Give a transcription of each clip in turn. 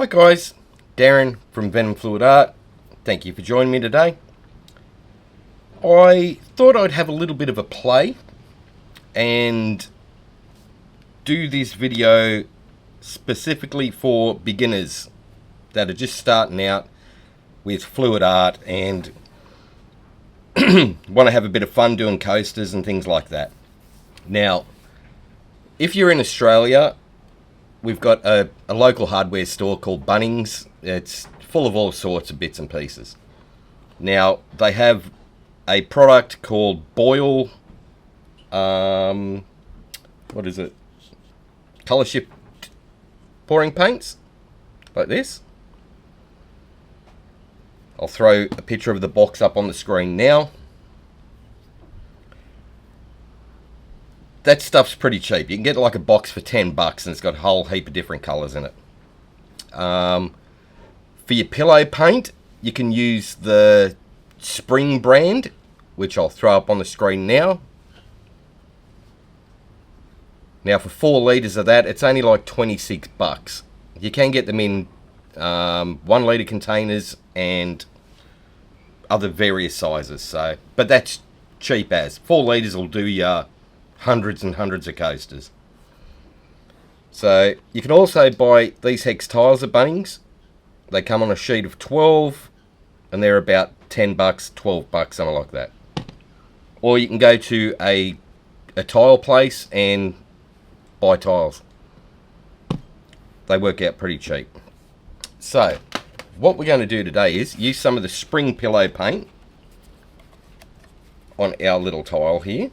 Hi guys, Darren from Venom Fluid Art. Thank you for joining me today. I thought I'd have a little bit of a play and do this video specifically for beginners that are just starting out with fluid art and want to have a bit of fun doing coasters and things like that. Now, if you're in Australia, we've got a local hardware store called Bunnings. It's full of all sorts of bits and pieces. Now, they have a product called Boyle, what is it? Color shift pouring paints, like this. I'll throw a picture of the box up on the screen now. That stuff's pretty cheap. You can get like a box for $10 and it's got a whole heap of different colours in it. For your pillow paint, you can use the Spring brand, which I'll throw up on the screen now. Now for 4 litres of that, it's only like $26. You can get them in 1 litre containers and other various sizes. So, but that's cheap as. 4 litres will do you hundreds and hundreds of coasters. So you can also buy these hex tiles at Bunnings. They come on a sheet of 12 and they're about $10, $12, something like that. Or you can go to a tile place and buy tiles. They work out pretty cheap. So what we're going to do today is use some of the Spring pillow paint on our little tile here.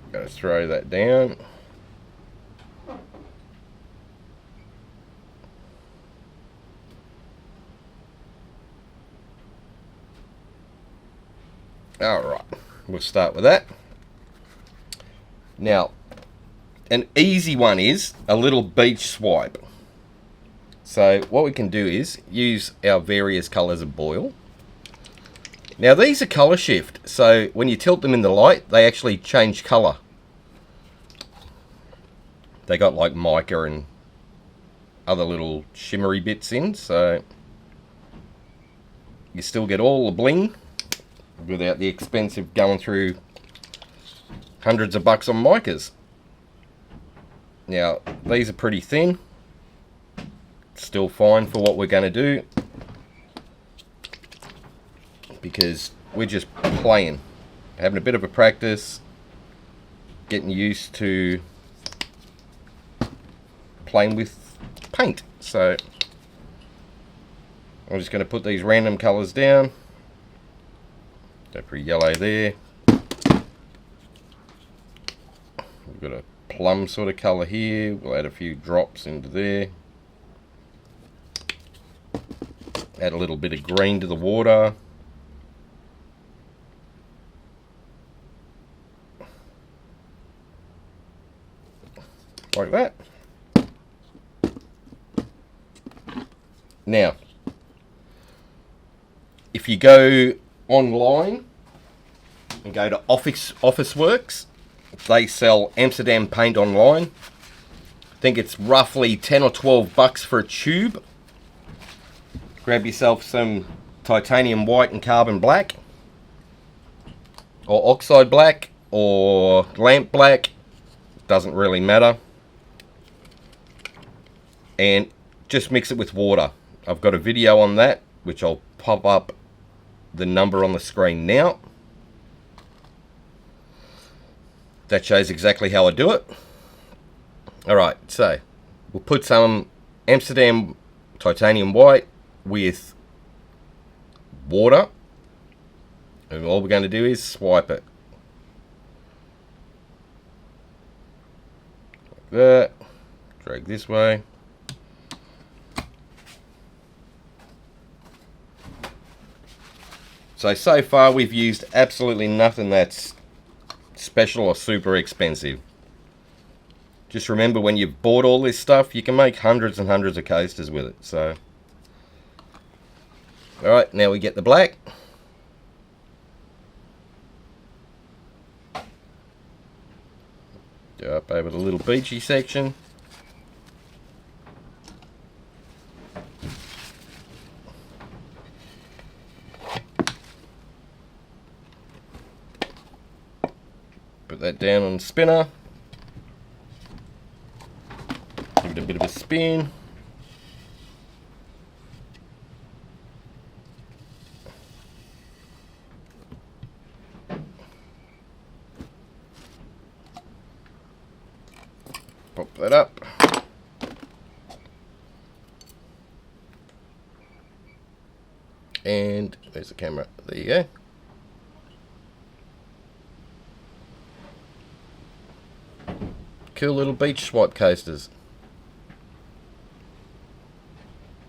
Gotta throw that down. Alright, we'll start with that. Now, an easy one is a little beach swipe. So what we can do is use our various colours of Boyle. Now these are colour shift, so when you tilt them in the light, they actually change colour. They got like mica and other little shimmery bits in, so you still get all the bling without the expense of going through hundreds of bucks on micas. Now these are pretty thin, still fine for what we're going to do, because we're just playing, having a bit of a practice, getting used to playing with paint. So I'm just going to put these random colours down. Go pretty yellow there. We've got a plum sort of colour here. We'll add a few drops into there. Add a little bit of green to the water. Like that. Now, if you go online and go to Officeworks, they sell Amsterdam paint online. I think it's roughly $10 or $12 for a tube. Grab yourself some titanium white and carbon black, or oxide black, or lamp black, doesn't really matter, and just mix it with water. I've got a video on that, which I'll pop up the number on the screen now. That shows exactly how I do it. Alright, so we'll put some Amsterdam titanium white with water, and all we're going to do is swipe it. Like that. Drag this way. So far we've used absolutely nothing that's special or super expensive. Just remember, when you've bought all this stuff, you can make hundreds and hundreds of coasters with it. So, alright, now we get the black. Go up over the little beachy section. Put that down on the spinner. Give it a bit of a spin. Pop that up. And there's the camera. There you go. Cool little beach swipe coasters.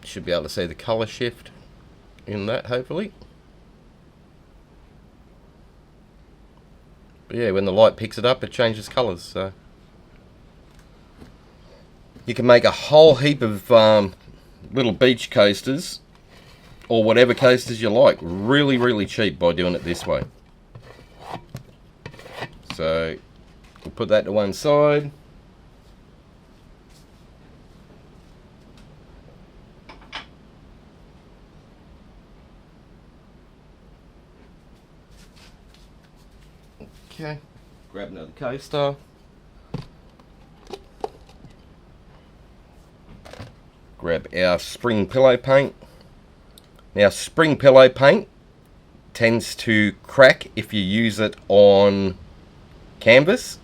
Should be able to see the colour shift in that, hopefully. But yeah, when the light picks it up, it changes colours. So you can make a whole heap of little beach coasters, or whatever coasters you like, really, really cheap by doing it this way. So we'll put that to one side. Okay, grab another coaster. Grab our spring pillow paint. Now, spring pillow paint tends to crack if you use it on canvas,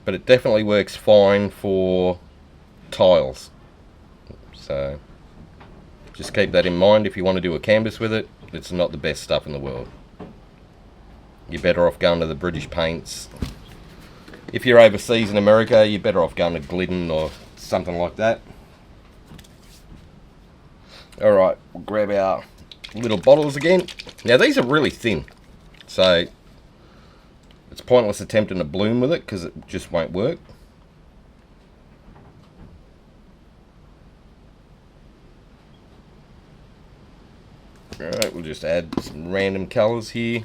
but it definitely works fine for tiles. So just keep that in mind if you want to do a canvas with it. It's not the best stuff in the world. You're better off going to the British paints. If you're overseas in America, you're better off going to Glidden or something like that. Alright, we'll grab our little bottles again. Now these are really thin, so it's pointless attempting to bloom with it because it just won't work. Alright, we'll just add some random colours here.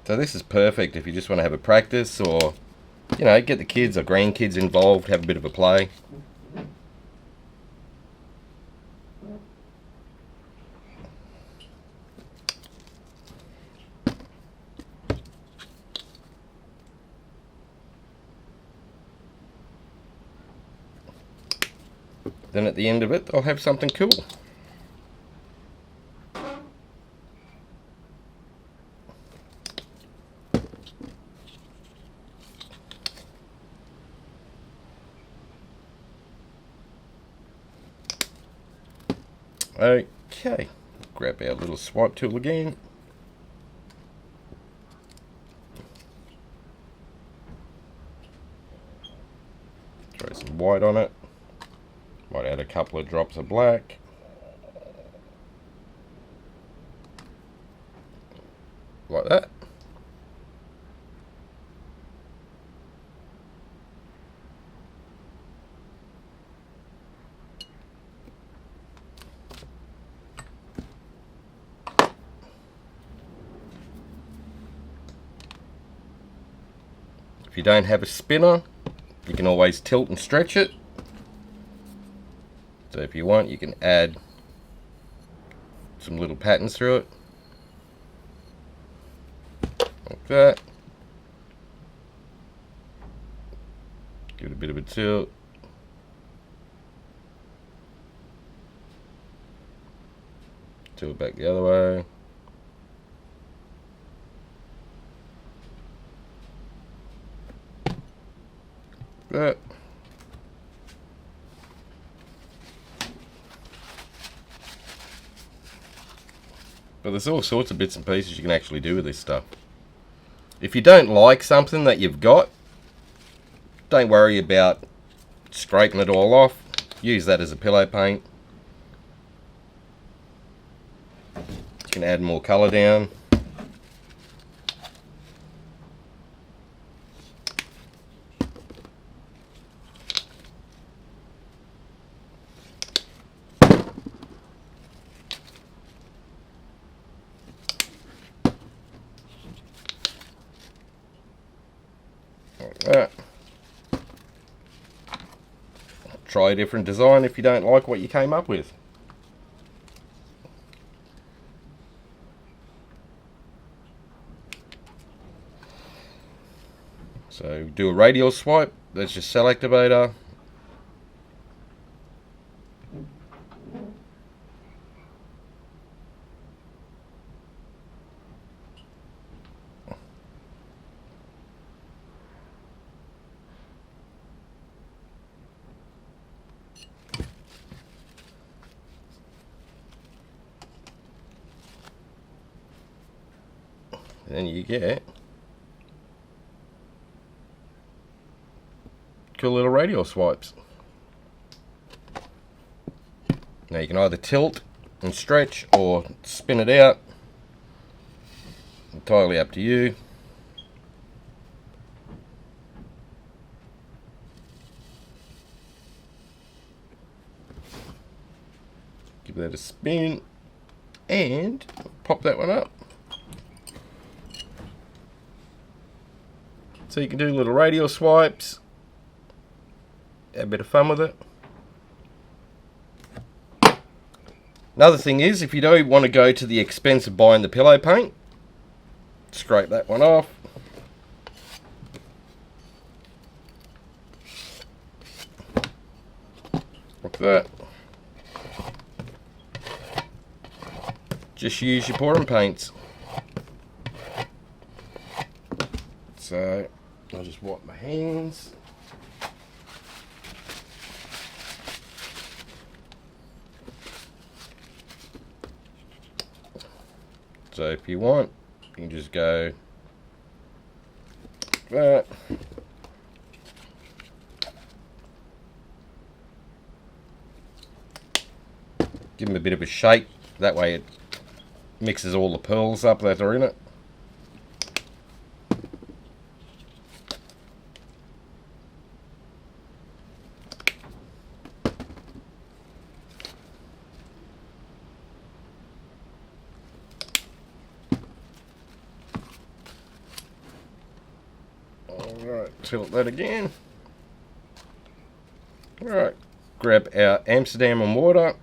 So this is perfect if you just want to have a practice, or, you know, get the kids or grandkids involved, have a bit of a play. Then at the end of it, I'll have something cool. Okay, grab our little swipe tool again. Throw some white on it. Might add a couple of drops of black. Like that. If you don't have a spinner, you can always tilt and stretch it. So if you want, you can add some little patterns through it. Like that. Give it a bit of a tilt. Tilt back the other way. That. But there's all sorts of bits and pieces you can actually do with this stuff. If you don't like something that you've got, don't worry about scraping it all off. Use that as a pillow paint. You can add more colour down. Alright. Try a different design if you don't like what you came up with. So do a radial swipe. That's your cell activator. And then you get cool little radial swipes. Now you can either tilt and stretch or spin it out. Entirely up to you. Give that a spin and pop that one up. So you can do little radial swipes, have a bit of fun with it. Another thing is, if you don't want to go to the expense of buying the pillow paint, scrape that one off. Like that. Just use your pouring paints. So I'll just wipe my hands. So if you want, you can just go like that. Give them a bit of a shake. That way it mixes all the pearls up that are in it. Alright, tilt that again. Alright, grab our Amsterdam and water.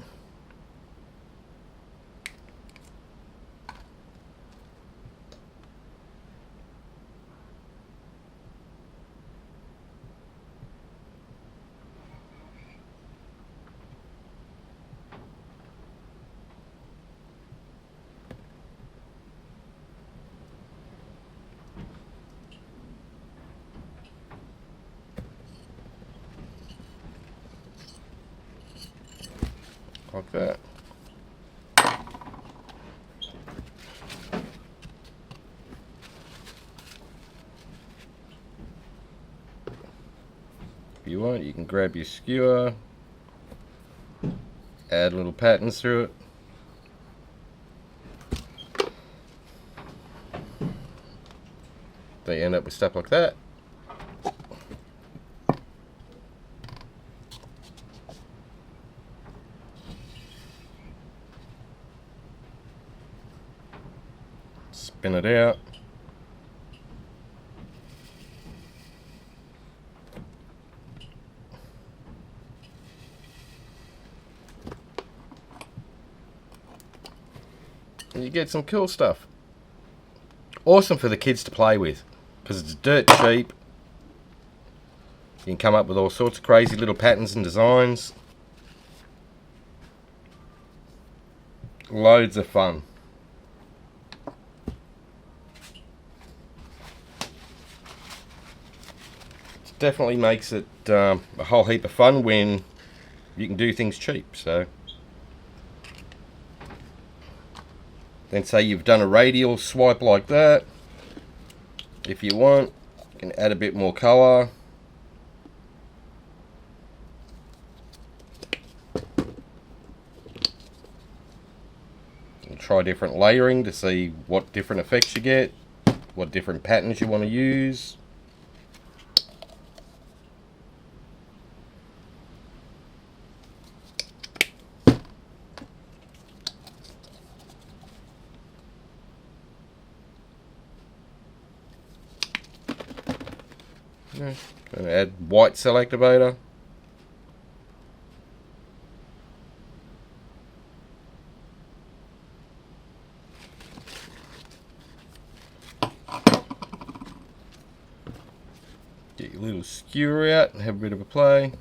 Like that. If you want, you can grab your skewer, add little patterns through it. They end up with stuff like that. Spin it out. And you get some cool stuff. Awesome for the kids to play with, because it's dirt cheap. You can come up with all sorts of crazy little patterns and designs. Loads of fun. Definitely makes it a whole heap of fun when you can do things cheap. So then say you've done a radial swipe like that. If you want, you can add a bit more colour. And try different layering to see what different effects you get, what different patterns you want to use. Gonna add white cell activator. Get your little skewer out and have a bit of a play.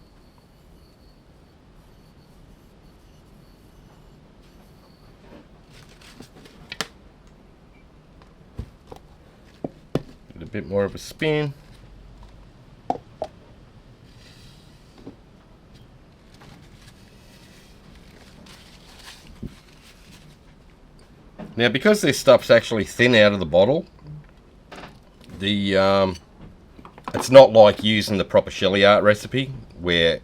Get a bit more of a spin. Now, because this stuff's actually thin out of the bottle, it's not like using the proper ShanB art recipe where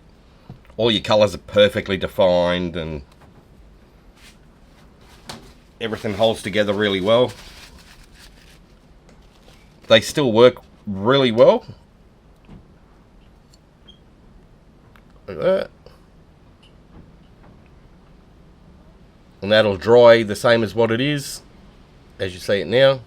all your colours are perfectly defined and everything holds together really well. They still work really well. Like that. And that'll dry the same as what it is, as you see it now.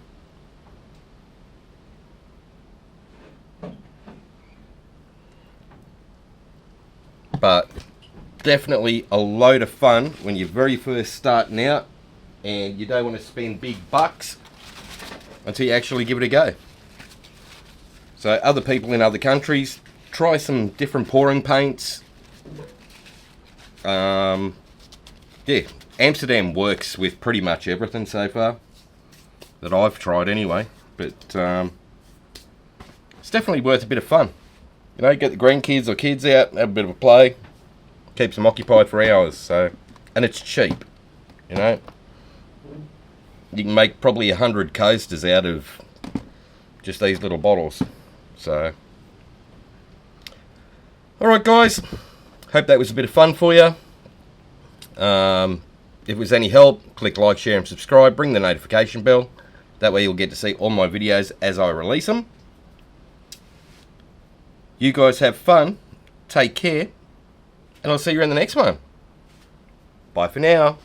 But definitely a load of fun when you're very first starting out and you don't want to spend big bucks until you actually give it a go. So other people in other countries, try some different pouring paints. Yeah, Amsterdam works with pretty much everything so far that I've tried anyway, but it's definitely worth a bit of fun. You know, get the grandkids or kids out, have a bit of a play, keeps them occupied for hours. So, and it's cheap. You know, you can make probably 100 coasters out of just these little bottles. So, all right, guys. Hope that was a bit of fun for you. If it was any help, click like, share, and subscribe. Bring the notification bell. That way, you'll get to see all my videos as I release them. You guys have fun, take care, and I'll see you in the next one. Bye for now.